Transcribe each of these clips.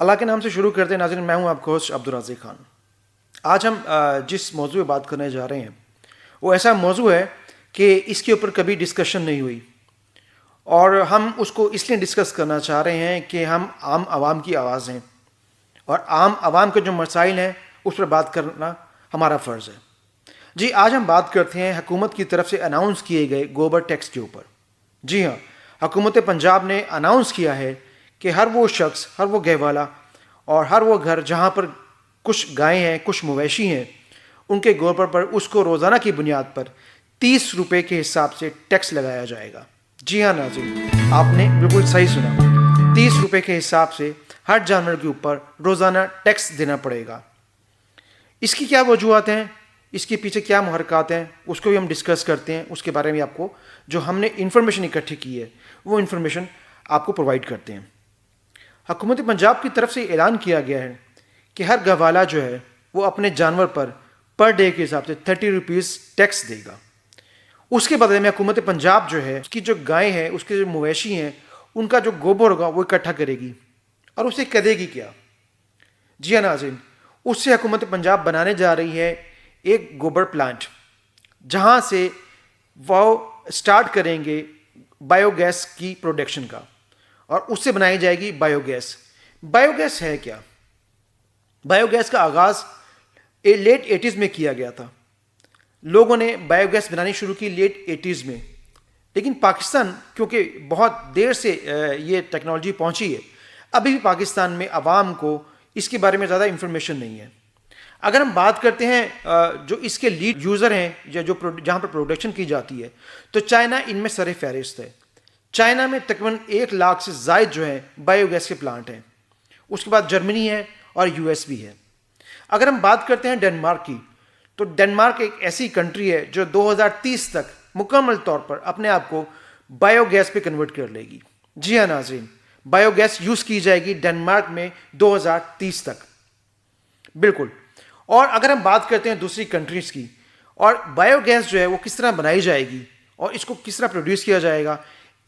اللہ کے نام سے شروع کرتے ہیں ناظرین. میں ہوں آپ کا ہوسٹ عبدالرازق خان. آج ہم جس موضوع پہ بات کرنے جا رہے ہیں وہ ایسا موضوع ہے کہ اس کے اوپر کبھی ڈسکشن نہیں ہوئی، اور ہم اس کو اس لیے ڈسکس کرنا چاہ رہے ہیں کہ ہم عام عوام کی آواز ہیں، اور عام عوام کے جو مسائل ہیں اس پر بات کرنا ہمارا فرض ہے. جی، آج ہم بات کرتے ہیں حکومت کی طرف سے اناؤنس کیے گئے گوبر ٹیکس کے اوپر. جی ہاں، حکومت پنجاب نے اناؤنس کیا ہے کہ ہر وہ شخص، ہر وہ گہوالا اور ہر وہ گھر جہاں پر کچھ گائیں ہیں، کچھ مویشی ہیں، ان کے گوبر پر اس کو روزانہ کی بنیاد پر 30 روپے کے حساب سے ٹیکس لگایا جائے گا. جی ہاں ناظرین، آپ نے بالکل صحیح سنا، 30 روپے کے حساب سے ہر جانور کے اوپر روزانہ ٹیکس دینا پڑے گا. اس کی کیا وجوہات ہیں، اس کے پیچھے کیا محرکات ہیں، اس کو بھی ہم ڈسکس کرتے ہیں. اس کے بارے میں آپ کو جو ہم نے انفارمیشن اکٹھی کی ہے وہ انفارمیشن آپ کو پرووائڈ کرتے ہیں. حکومت پنجاب کی طرف سے اعلان کیا گیا ہے کہ ہر گوالا جو ہے وہ اپنے جانور پر ڈے کے حساب سے 30 روپیز ٹیکس دے گا. اس کے بدلے میں حکومت پنجاب جو ہے اس کی جو گائیں ہیں، اس کے جو مویشی ہیں، ان کا جو گوبر ہوگا وہ اکٹھا کرے گی اور اسے کرے گی کیا؟ جی ہاں ناظرین، اس سے حکومت پنجاب بنانے جا رہی ہے ایک گوبر پلانٹ، جہاں سے وہ سٹارٹ کریں گے بایو گیس کی پروڈکشن کا، اور اس سے بنائی جائے گی بایو گیس. بایو گیس ہے کیا؟ بایو گیس کا آغاز لیٹ 80s میں کیا گیا تھا. لوگوں نے بایو گیس بنانی شروع کی لیٹ 80s میں، لیکن پاکستان کیونکہ بہت دیر سے یہ ٹیکنالوجی پہنچی ہے، ابھی بھی پاکستان میں عوام کو اس کے بارے میں زیادہ انفارمیشن نہیں ہے. اگر ہم بات کرتے ہیں جو اس کے لیڈ یوزر ہیں جہاں پر پروڈکشن کی جاتی ہے، تو چائنا ان میں سر فہرست ہے. چائنا میں تقریباً 1 لاکھ سے زائد جو ہے بایو گیس کے پلانٹ ہیں. اس کے بعد جرمنی ہے اور US بھی ہے. اگر ہم بات کرتے ہیں ڈنمارک کی، تو ڈنمارک ایک ایسی کنٹری ہے جو 2030 تک مکمل طور پر اپنے آپ کو بایو گیس پہ کنورٹ کر لے گی. جی ہاں ناظرین، بایو گیس یوز کی جائے گی ڈنمارک میں 2030 تک. بالکل. اور اگر ہم بات کرتے ہیں دوسری کنٹریز کی، اور بایو گیس جو ہے وہ کس طرح بنائی جائے گی اور اس کو کس طرح پروڈیوس کیا جائے گا.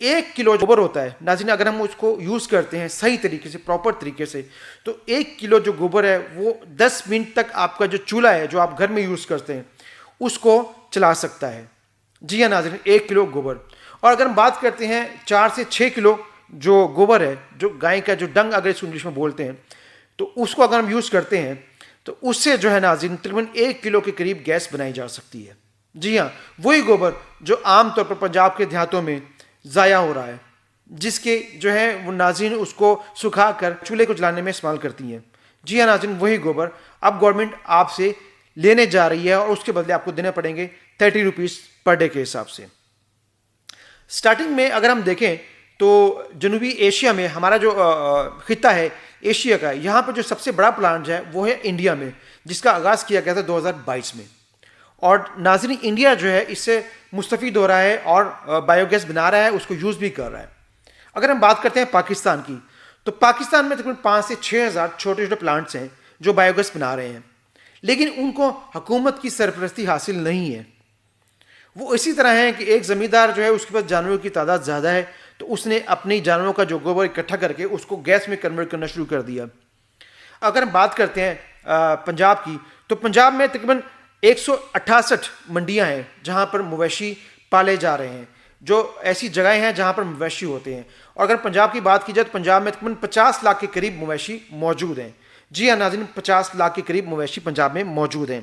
1 کلو گوبر ہوتا ہے ناظرین، اگر ہم اس کو یوز کرتے ہیں صحیح طریقے سے، پراپر طریقے سے، تو 1 کلو جو گوبر ہے وہ 10 منٹ تک آپ کا جو چولہا ہے جو آپ گھر میں یوز کرتے ہیں اس کو چلا سکتا ہے. جی ہاں ناظرین، 1 کلو گوبر. اور اگر ہم بات کرتے ہیں 4 سے 6 کلو جو گوبر ہے، جو گائے کا جو ڈنگ اگر اس کو انگلش میں بولتے ہیں، تو اس کو اگر ہم یوز کرتے ہیں تو اس سے جو ہے ناظرین تقریباً 1 کلو کے قریب گیس بنائی جا سکتی ہے. جی ہاں، وہی گوبر جو عام طور پر پنجاب کے دیہاتوں میں ضائع ہو رہا ہے، جس کے جو ہے وہ ناظرین اس کو سکھا کر چولہے کو جلانے میں استعمال کرتی ہیں. جی ہاں ناظرین، وہی گوبر اب گورنمنٹ آپ سے لینے جا رہی ہے، اور اس کے بدلے آپ کو دینے پڑیں گے 30 روپیز پر ڈے کے حساب سے. سٹارٹنگ میں اگر ہم دیکھیں تو جنوبی ایشیا میں ہمارا جو خطہ ہے ایشیا کا، یہاں پر جو سب سے بڑا پلانٹ ہے وہ ہے انڈیا میں، جس کا آغاز کیا گیا تھا 2022 میں. اور ناظرین، انڈیا جو ہے اس سے مستفید ہو رہا ہے اور بایو گیس بنا رہا ہے، اس کو یوز بھی کر رہا ہے. اگر ہم بات کرتے ہیں پاکستان کی، تو پاکستان میں تقریباً 5 سے 6 ہزار چھوٹے چھوٹے پلانٹس ہیں جو بایو گیس بنا رہے ہیں، لیکن ان کو حکومت کی سرپرستی حاصل نہیں ہے. وہ اسی طرح ہیں کہ ایک زمیندار جو ہے اس کے پاس جانوروں کی تعداد زیادہ ہے، تو اس نے اپنی جانوروں کا جو گوبر اکٹھا کر کے اس کو گیس میں کنورٹ کرنا شروع کر دیا. اگر ہم بات کرتے ہیں پنجاب کی، تو پنجاب میں تقریباً 168 منڈیاں ہیں جہاں پر مویشی پالے جا رہے ہیں، جو ایسی جگہیں ہیں جہاں پر مویشی ہوتے ہیں. اور اگر پنجاب کی بات کی جائے تو پنجاب میں تقریباً 50 لاکھ کے قریب مویشی موجود ہیں. جی ہاں ناظرین، 50 لاکھ کے قریب مویشی پنجاب میں موجود ہیں.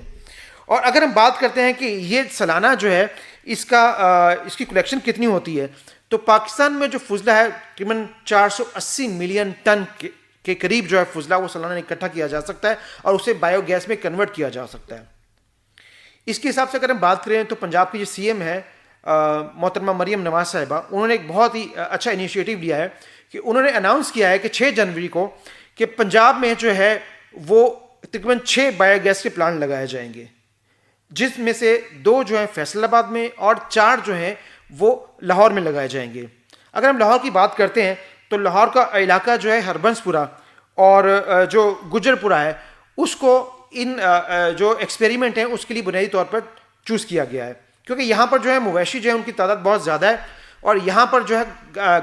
اور اگر ہم بات کرتے ہیں کہ یہ سالانہ جو ہے اس کی کلیکشن کتنی ہوتی ہے، تو پاکستان میں جو فضلہ ہے تقریباً 480 ملین ٹن کے قریب جو ہے فضلہ وہ سالانہ اکٹھا کیا جا سکتا ہے، اور اسے بایو گیس میں کنورٹ کیا جا سکتا ہے. اس کے حساب سے اگر ہم بات کریں تو پنجاب کی جو CM ہے محترمہ مریم نواز صاحبہ، انہوں نے ایک بہت ہی اچھا انیشیٹو لیا ہے کہ انہوں نے اناؤنس کیا ہے کہ 6 جنوری کو کہ پنجاب میں جو ہے وہ تقریباً 6 بایو گیس کے پلانٹ لگائے جائیں گے، جس میں سے 2 جو ہیں فیصل آباد میں اور 4 جو ہیں وہ لاہور میں لگائے جائیں گے. اگر ہم لاہور کی بات کرتے ہیں تو لاہور کا علاقہ جو ہے ہربنس پورہ اور جو گجر پورہ ہے، اس کو ان جو ایکسپیریمنٹ ہیں اس کے لیے بنیادی طور پر چوز کیا گیا ہے، کیونکہ یہاں پر جو ہے مویشی جو ہے ان کی تعداد بہت زیادہ ہے، اور یہاں پر جو ہے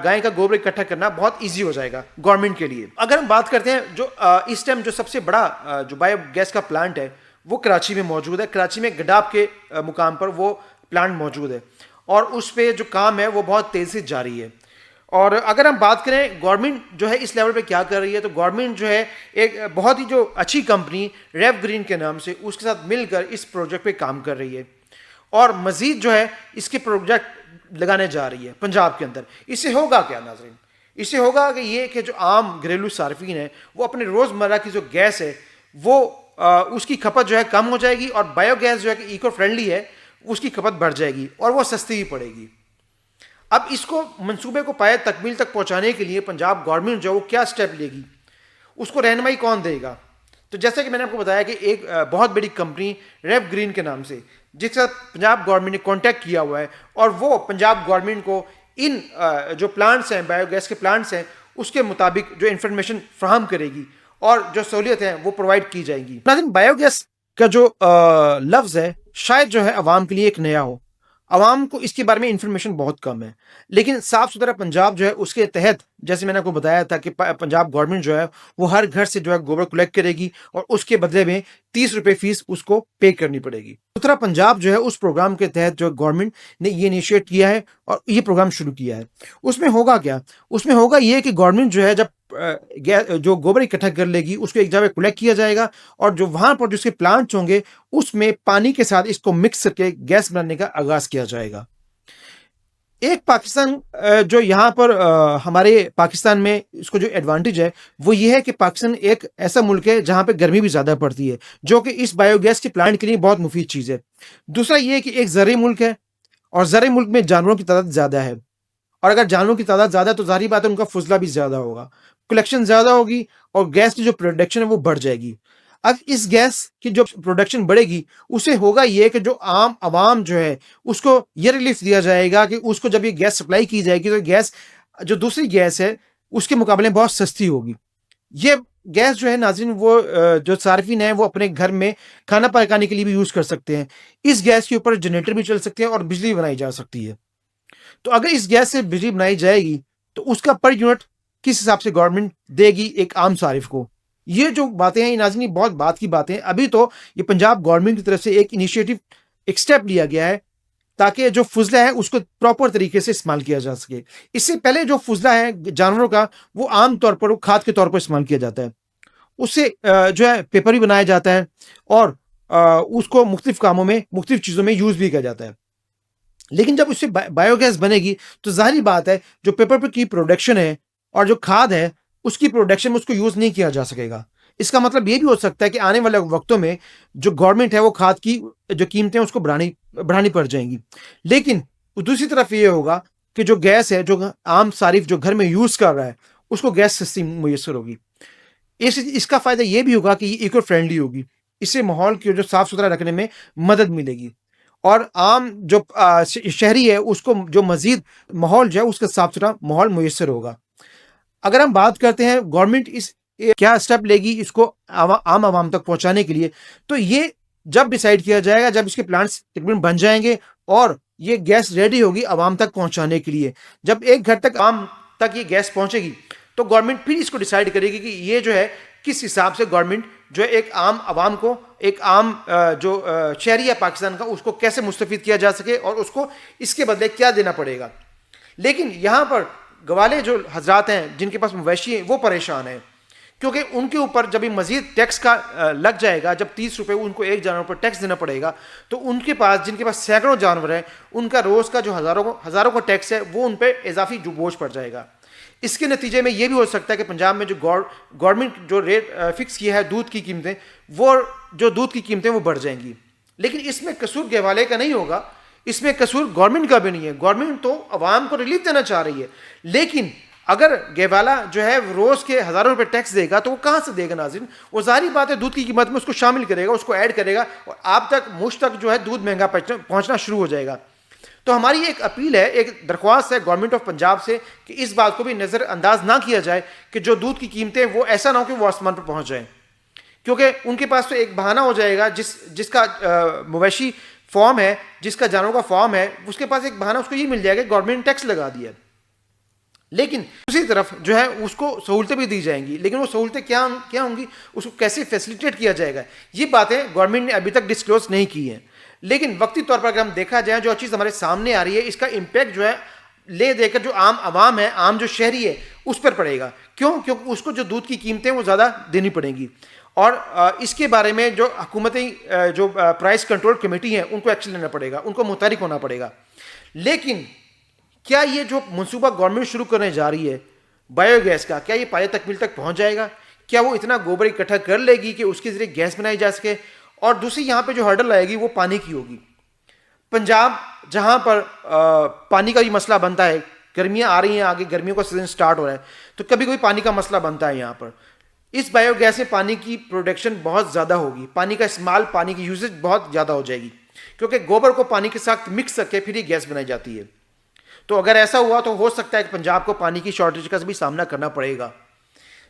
گائے کا گوبر اکٹھا کرنا بہت ایزی ہو جائے گا گورنمنٹ کے لیے. اگر ہم بات کرتے ہیں جو اس ٹائم جو سب سے بڑا جو بایو گیس کا پلانٹ ہے وہ کراچی میں موجود ہے. کراچی میں گڈاب کے مقام پر وہ پلانٹ موجود ہے اور اس پہ جو کام ہے وہ بہت تیزی سے جاری ہے. اور اگر ہم بات کریں گورنمنٹ جو ہے اس لیول پہ کیا کر رہی ہے تو گورنمنٹ جو ہے ایک بہت ہی جو اچھی کمپنی ریو گرین کے نام سے اس کے ساتھ مل کر اس پروجیکٹ پہ کام کر رہی ہے اور مزید جو ہے اس کے پروجیکٹ لگانے جا رہی ہے پنجاب کے اندر. اس سے ہوگا کیا ناظرین؟ اس سے ہوگا کہ یہ کہ جو عام گھریلو صارفین ہیں وہ اپنے روزمرہ کی جو گیس ہے وہ اس کی کھپت جو ہے کم ہو جائے گی اور بایو گیس جو ہے کہ ایکو فرینڈلی ہے اس کی کھپت بڑھ جائے گی اور وہ سستی بھی پڑے گی. اب اس کو منصوبے کو پائے تکمیل تک پہنچانے کے لیے پنجاب گورنمنٹ جو وہ کیا سٹیپ لے گی, اس کو رہنمائی کون دے گا؟ تو جیسا کہ میں نے آپ کو بتایا کہ ایک بہت بڑی کمپنی ریو گرین کے نام سے جس کا پنجاب گورنمنٹ نے کانٹیکٹ کیا ہوا ہے اور وہ پنجاب گورنمنٹ کو ان جو پلانٹس ہیں بایو گیس کے پلانٹس ہیں اس کے مطابق جو انفارمیشن فراہم کرے گی اور جو سہولیت ہیں وہ پرووائڈ کی جائیں گی. ناظرین, بایو گیس کا جو لفظ ہے شاید جو ہے عوام کے لیے ایک نیا ہو, عوام کو اس کے بارے میں انفارمیشن بہت کم ہے, لیکن صاف ستھرا پنجاب جو ہے اس کے تحت جیسے میں نے آپ کو بتایا تھا کہ پنجاب گورنمنٹ جو ہے وہ ہر گھر سے جو ہے گوبر کلیکٹ کرے گی اور اس کے بدلے میں 30 روپے فیس اس کو پے کرنی پڑے گی. ستھرا پنجاب جو ہے اس پروگرام کے تحت جو گورنمنٹ نے یہ انیشیٹ کیا ہے اور یہ پروگرام شروع کیا ہے. اس میں ہوگا کیا؟ اس میں ہوگا یہ کہ گورنمنٹ جو ہے جب جو گوبر اکٹھا کر لے گی اس کو ایک جگہ کلیکٹ کیا جائے گا اور جو وہاں پر جو اس کے پلانٹس ہوں گے اس میں پانی کے ساتھ اس کو مکس کر کے گیس بنانے کا آغاز کیا جائے گا. ایک پاکستان جو یہاں پر ہمارے پاکستان میں اس کو جو ایڈوانٹیج ہے وہ یہ ہے کہ پاکستان ایک ایسا ملک ہے جہاں پہ گرمی بھی زیادہ پڑتی ہے جو کہ اس بایو گیس کے پلانٹ کے لیے بہت مفید چیز ہے. دوسرا یہ ہے کہ ایک زرعی ملک ہے اور زرعی ملک میں جانوروں کی تعداد زیادہ ہے اور اگر جانوروں کی تعداد زیادہ ہے تو ظاہری بات ہے ان کا فضلہ بھی زیادہ ہوگا, کلیکشن زیادہ ہوگی اور گیس کی جو پروڈکشن ہے وہ بڑھ جائے گی. اب اس گیس کی جو پروڈکشن بڑھے گی اسے ہوگا یہ کہ جو عام عوام جو ہے اس کو یہ ریلیف دیا جائے گا کہ اس کو جب یہ گیس سپلائی کی جائے گی تو گیس جو دوسری گیس ہے اس کے مقابلے بہت سستی ہوگی. یہ گیس جو ہے ناظرین وہ جو صارفین ہیں وہ اپنے گھر میں کھانا پکانے کے لیے بھی یوز کر سکتے ہیں. اس گیس کے اوپر جنریٹر بھی چل سکتے ہیں اور بجلی بنائی جا سکتی ہے. تو اگر اس گیس سے بجلی بنائی جائے گی تو اس کا پر یونٹ کس حساب سے گورنمنٹ دے گی ایک عام صارف کو؟ یہ جو باتیں ہیں ناظرین بہت بات کی باتیں ہیں. ابھی تو یہ پنجاب گورنمنٹ کی طرف سے ایک انیشیٹو ایک سٹیپ لیا گیا ہے تاکہ جو فضلہ ہے اس کو پراپر طریقے سے استعمال کیا جا سکے. اس سے پہلے جو فضلہ ہے جانوروں کا وہ عام طور پر وہ کھاد کے طور پر استعمال کیا جاتا ہے, اس سے جو ہے پیپر بھی بنایا جاتا ہے اور اس کو مختلف کاموں میں مختلف چیزوں میں یوز بھی کیا جاتا ہے. لیکن جب اس سے بایو گیس بنے گی تو ظاہری بات ہے جو پیپر کی پروڈکشن ہے اور جو کھاد ہے اس کی پروڈکشن میں اس کو یوز نہیں کیا جا سکے گا. اس کا مطلب یہ بھی ہو سکتا ہے کہ آنے والے وقتوں میں جو گورنمنٹ ہے وہ کھاد کی جو قیمتیں اس کو بڑھانی پڑ جائیں گی. لیکن دوسری طرف یہ ہوگا کہ جو گیس ہے جو عام صارف جو گھر میں یوز کر رہا ہے اس کو گیس سستی میسر ہوگی. اس کا فائدہ یہ بھی ہوگا کہ یہ ایکو فرینڈلی ہوگی. اس سے ماحول کی جو صاف ستھرا رکھنے میں مدد ملے گی اور عام جو شہری ہے اس کو جو مزید ماحول جو ہے اس کا صاف ستھرا ماحول میسر ہوگا. اگر ہم بات کرتے ہیں گورنمنٹ اس کیا اسٹیپ لے گی اس کو عام عوام تک پہنچانے کے لیے, تو یہ جب ڈیسائیڈ کیا جائے گا جب اس کے پلانٹس تقریباً بن جائیں گے اور یہ گیس ریڈی ہوگی عوام تک پہنچانے کے لیے. جب ایک گھر تک عوام تک یہ گیس پہنچے گی تو گورنمنٹ پھر اس کو ڈیسائیڈ کرے گی کہ یہ جو ہے کس حساب سے گورنمنٹ جو ہے ایک عام عوام کو ایک عام جو شہری ہے پاکستان کا اس کو کیسے مستفید کیا جا سکے اور اس کو اس کے بدلے کیا دینا پڑے گا. لیکن یہاں پر گوالے جو حضرات ہیں جن کے پاس مویشی ہیں وہ پریشان ہیں کیونکہ ان کے اوپر جب مزید ٹیکس کا لگ جائے گا, جب 30 روپے ان کو ایک جانور پر ٹیکس دینا پڑے گا تو ان کے پاس جن کے پاس سینکڑوں جانور ہیں ان کا روز کا جو ہزاروں کا ٹیکس ہے وہ ان پہ اضافی جو بوجھ پڑ جائے گا. اس کے نتیجے میں یہ بھی ہو سکتا ہے کہ پنجاب میں جو گورنمنٹ جو ریٹ فکس کیا ہے دودھ کی قیمتیں وہ جو دودھ کی قیمتیں وہ بڑھ جائیں گی. لیکن اس میں قصور گہوالے کا نہیں ہوگا, اس میں قصور گورنمنٹ کا بھی نہیں ہے. گورنمنٹ تو عوام کو ریلیف دینا چاہ رہی ہے, لیکن اگر گہوالا جو ہے روز کے ہزاروں روپے ٹیکس دے گا تو وہ کہاں سے دے گا ناظرین؟ وہ ظاہری بات ہے دودھ کی قیمت میں اس کو شامل کرے گا, اس کو ایڈ کرے گا اور آپ تک مجھ تک جو ہے دودھ مہنگا پہنچنا شروع ہو جائے گا. تو ہماری ایک اپیل ہے, ایک درخواست ہے گورنمنٹ آف پنجاب سے کہ اس بات کو بھی نظر انداز نہ کیا جائے کہ جو دودھ کی قیمتیں وہ ایسا نہ ہو کہ وہ آسمان پر پہنچ جائیں, کیونکہ ان کے پاس تو ایک بہانہ ہو جائے گا جس کا مویشی فارم ہے, جس کا جانوروں کا فارم ہے, اس کے پاس ایک بہانہ اس کو یہ مل جائے گا کہ گورنمنٹ نے ٹیکس لگا دیا. لیکن دوسری طرف جو ہے اس کو سہولتیں بھی دی جائیں گی, لیکن وہ سہولتیں کیا ہوں گی, اس کو کیسے فیسیلیٹیٹ کیا جائے گا, یہ باتیں گورنمنٹ نے ابھی تک ڈسکلوز نہیں کی ہیں. لیکن وقتی طور پر اگر ہم دیکھا جائے جو چیز ہمارے سامنے آ رہی ہے, اس کا امپیکٹ جو ہے لے دے کر جو عام عوام ہے, عام جو شہری ہے, اس پر پڑے گا. کیونکہ اس کو جو دودھ کی قیمتیں وہ زیادہ دینی پڑیں گی, اور اس کے بارے میں جو حکومتی جو پرائس کنٹرول کمیٹی ہیں ان کو ایکشن لینا پڑے گا, ان کو متحرک ہونا پڑے گا. لیکن کیا یہ جو منصوبہ گورنمنٹ شروع کرنے جا رہی ہے بایو گیس کا, کیا یہ پایہ تکمیل تک پہنچ جائے گا؟ کیا وہ اتنا گوبر اکٹھا کر لے گی کہ اس کے ذریعے گیس بنائی جا سکے؟ اور دوسری یہاں پہ جو ہرڈل آئے گی وہ پانی کی ہوگی. پنجاب جہاں پر پانی کا بھی مسئلہ بنتا ہے, گرمیاں آ رہی ہیں, آگے گرمیوں کا سیزن سٹارٹ ہو رہا ہے, تو کبھی کوئی پانی کا مسئلہ بنتا ہے یہاں پر. اس بایو گیس سے پانی کی پروڈکشن بہت زیادہ ہوگی, پانی کا استعمال, پانی کی یوزیج بہت زیادہ ہو جائے گی, کیونکہ گوبر کو پانی کے ساتھ مکس کر کے پھر یہ گیس بنائی جاتی ہے. تو اگر ایسا ہوا تو ہو سکتا ہے کہ پنجاب کو پانی کی شارٹیج کا بھی سامنا کرنا پڑے گا.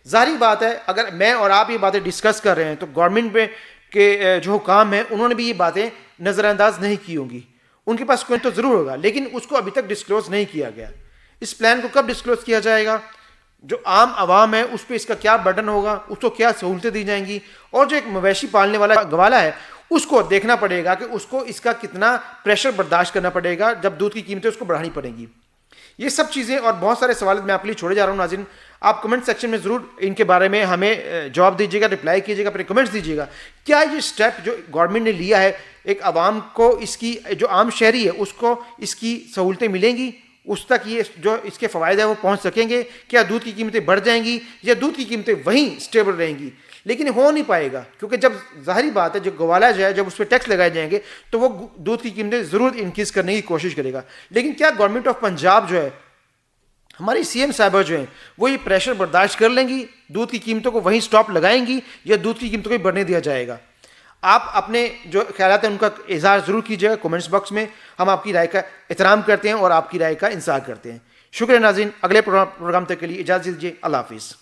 ظاہری بات ہے اگر میں اور آپ یہ باتیں ڈسکس کر رہے ہیں تو گورنمنٹ میں کے جو حکام ہیں انہوں نے بھی یہ باتیں نظر انداز نہیں کی ہوں گی. ان کے پاس کوئی تو ضرور ہوگا, لیکن اس کو ابھی تک ڈسکلوز نہیں کیا گیا. اس پلان کو کب ڈسکلوز کیا جائے گا؟ جو عام عوام ہے اس پہ اس کا کیا برڈن ہوگا, اس کو کیا سہولتیں دی جائیں گی, اور جو ایک مویشی پالنے والا گوالا ہے اس کو دیکھنا پڑے گا کہ اس کو اس کا کتنا پریشر برداشت کرنا پڑے گا جب دودھ کی قیمتیں اس کو بڑھانی پڑیں گی. یہ سب چیزیں اور بہت سارے سوالات میں آپ کے لیے چھوڑے جا رہا ہوں. ناظرین, آپ کمنٹ سیکشن میں ضرور ان کے بارے میں ہمیں جواب دیجیے گا, رپلائی کیجیے گا, اپنے کمنٹس دیجیے گا. کیا یہ سٹیپ جو گورنمنٹ نے لیا ہے, ایک عوام کو اس کی جو عام شہری ہے اس کو اس کی سہولتیں ملیں گی, اس تک یہ جو اس کے فوائد ہیں وہ پہنچ سکیں گے؟ کیا دودھ کی قیمتیں بڑھ جائیں گی یا دودھ کی قیمتیں وہیں سٹیبل رہیں گی؟ لیکن ہو نہیں پائے گا, کیونکہ جب ظاہری بات ہے جو گوالا جو ہے جب اس پہ ٹیکس لگائے جائیں گے تو وہ دودھ کی قیمتیں ضرور انکریز کرنے کی کوشش کرے گا. لیکن کیا گورنمنٹ آف پنجاب جو ہے, ہماری سی ایم صاحبہ جو ہیں, وہ یہ پریشر برداشت کر لیں گی, دودھ کی قیمتوں کو وہیں سٹاپ لگائیں گی, یا دودھ کی قیمتوں کو بڑھنے دیا جائے گا؟ آپ اپنے جو خیالات ہیں ان کا اظہار ضرور کیجیے گا کومنٹس باکس میں. ہم آپ کی رائے کا احترام کرتے ہیں اور آپ کی رائے کا انتظار کرتے ہیں. شکریہ ناظرین, اگلے پروگرام تک کے لیے اجازت دیجیے. اللہ حافظ.